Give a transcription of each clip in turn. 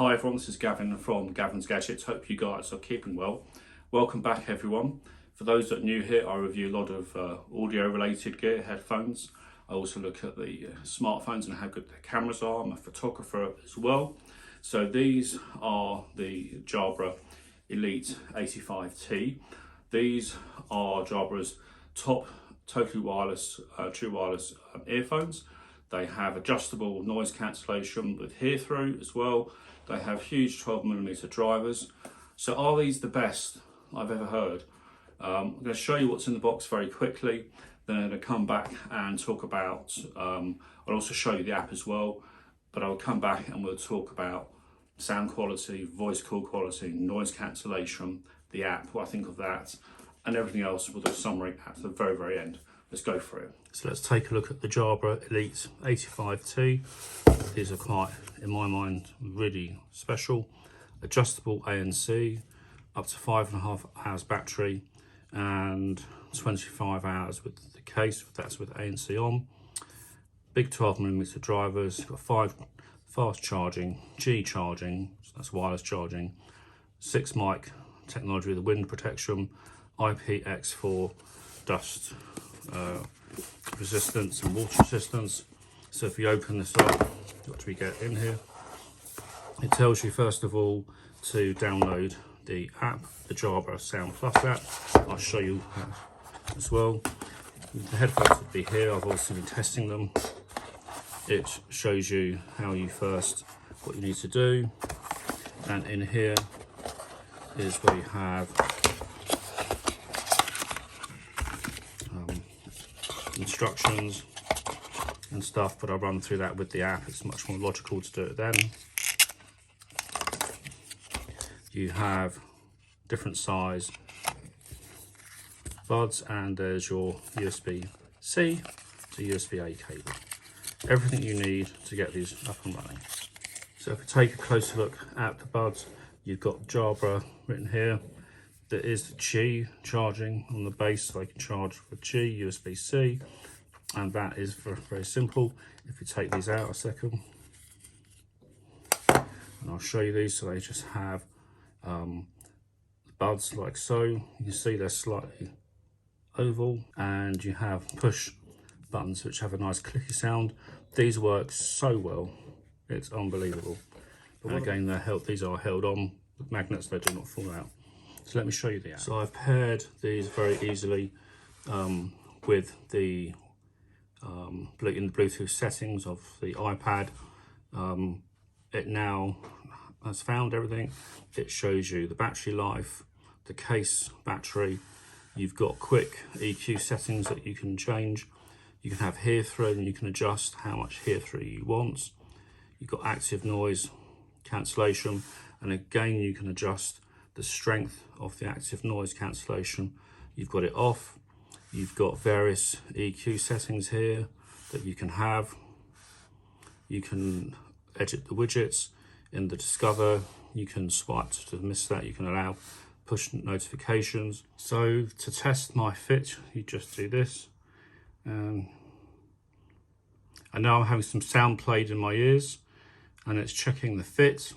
Hi everyone, this is Gavin from Gavin's Gadgets. Hope you guys are keeping well. Welcome back everyone. For those that are new here, I review a lot of audio related gear, headphones. I also look at the smartphones and how good their cameras are. I'm a photographer as well. So these are the Jabra Elite 85T. These are Jabra's top totally wireless, true wireless earphones. They have adjustable noise cancellation with hear-through as well. They have huge 12mm drivers. So are these the best I've ever heard? I'm going to show you what's in the box very quickly. Then I'm going to come back and talk about, I'll also show you the app as well, but I'll come back and we'll talk about sound quality, voice call quality, noise cancellation, the app, what I think of that, and everything else with a summary at the very, very end. Let's go for it. So let's take a look at the Jabra Elite 85T. These are quite, in my mind, really special. Adjustable ANC, up to 5.5 hours battery, and 25 hours with the case, that's with ANC on. Big 12mm drivers, got 5 fast charging, G charging, so that's wireless charging, 6 mic technology with wind protection, IPX4 dust resistance and water resistance. So if you open this up, what do we get in here? It tells you first of all to download the app, the Jabra Sound Plus app. I'll show you that as well. The headphones would be here. I've also been testing them. It shows you how you what you need to do. And in here is where you have instructions and stuff, but I'll run through that with the app. It's much more logical to do it then. You have different size buds, and there's your USB-C to USB-A cable. Everything you need to get these up and running. So if we take a closer look at the buds, you've got Jabra written here. There is the Qi charging on the base, so I can charge for Qi, USB-C, and that is very simple. If you take these out a second, and I'll show you these. So they just have the buds like so. You can see they're slightly oval, and you have push buttons which have a nice clicky sound. These work so well, it's unbelievable. But again, these are held on with magnets, they do not fall out. So let me show you the app. So I've paired these very easily with the in the Bluetooth settings of the iPad. It now has found everything. It shows you the battery life, the case battery. You've got quick EQ settings that you can change. You can have hear-through and you can adjust how much hear-through you want. You've got active noise cancellation, and again you can adjust the strength of the active noise cancellation. You've got it off. You've got various EQ settings here that you can have. You can edit the widgets in the Discover. You can swipe to miss that. You can allow push notifications. So to test my fit, you just do this. And now I'm having some sound played in my ears, and it's checking the fit.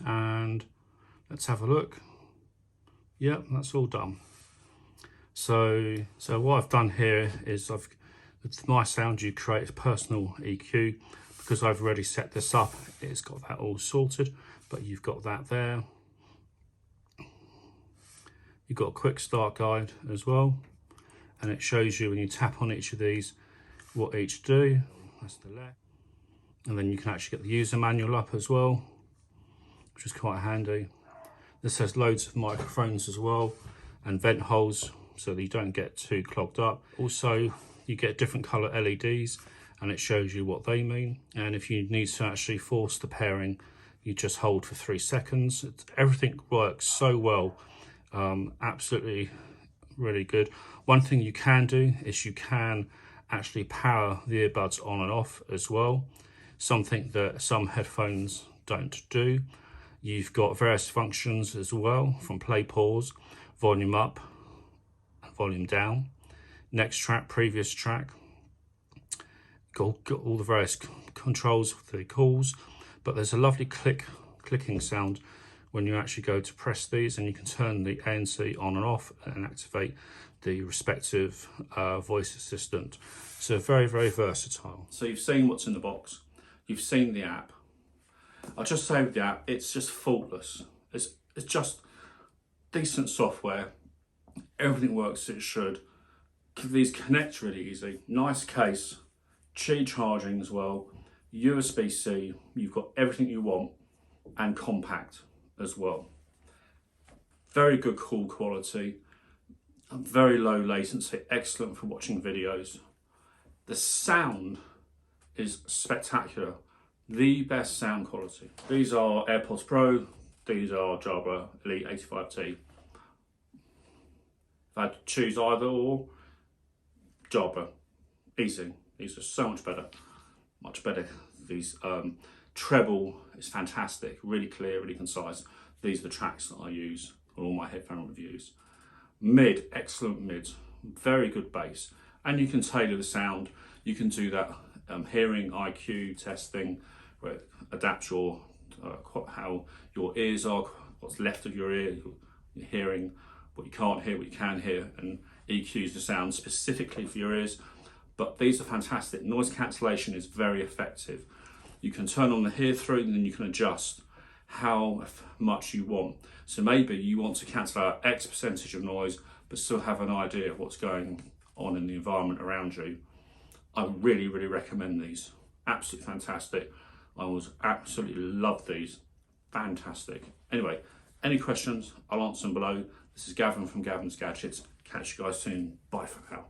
And let's have a look. Yep, that's all done. So what I've done here is with my sound, you create a personal EQ. Because I've already set this up, it's got that all sorted, but you've got that there. You've got a quick start guide as well, and it shows you when you tap on each of these what each do. That's the left, and then you can actually get the user manual up as well, which is quite handy. This has loads of microphones as well and vent holes, so that you don't get too clogged up. Also, you get different color LEDs, and it shows you what they mean. And if you need to actually force the pairing, you just hold for 3 seconds. Everything works so well. Absolutely really good. One thing you can do is you can actually power the earbuds on and off as well, something that some headphones don't do. You've got various functions as well, from play, pause, volume up, volume down, next track, previous track. Got all the various controls for the calls, but there's a lovely click clicking sound when you actually go to press these, and you can turn the ANC on and off and activate the respective voice assistant. So very, very versatile. So you've seen what's in the box, you've seen the app. I'll just say with the app, it's just faultless. It's just decent software. Everything works as it should. These connect really easy. Nice case, Qi charging as well, USB-C, you've got everything you want, and compact as well. Very good call quality, very low latency, excellent for watching videos. The sound is spectacular, the best sound quality. These are AirPods Pro, these are Jabra Elite 85T. If I had to choose either or, Jabra, easy. These are so much better. These treble is fantastic, really clear, really concise. These are the tracks that I use on all my headphone reviews. Mid, excellent mid, very good bass, and you can tailor the sound. You can do that hearing IQ testing, where it adapts your how your ears are, what's left of your ear, your hearing, what you can't hear, what you can hear, and EQs the sound specifically for your ears. But these are fantastic. Noise cancellation is very effective. You can turn on the hear through, and then you can adjust how much you want. So maybe you want to cancel out X percentage of noise, but still have an idea of what's going on in the environment around you. I really, really recommend these. Absolutely fantastic. I was absolutely love these. Fantastic. Anyway, any questions, I'll answer them below. This is Gavin from Gavin's Gadgets. Catch you guys soon. Bye for now.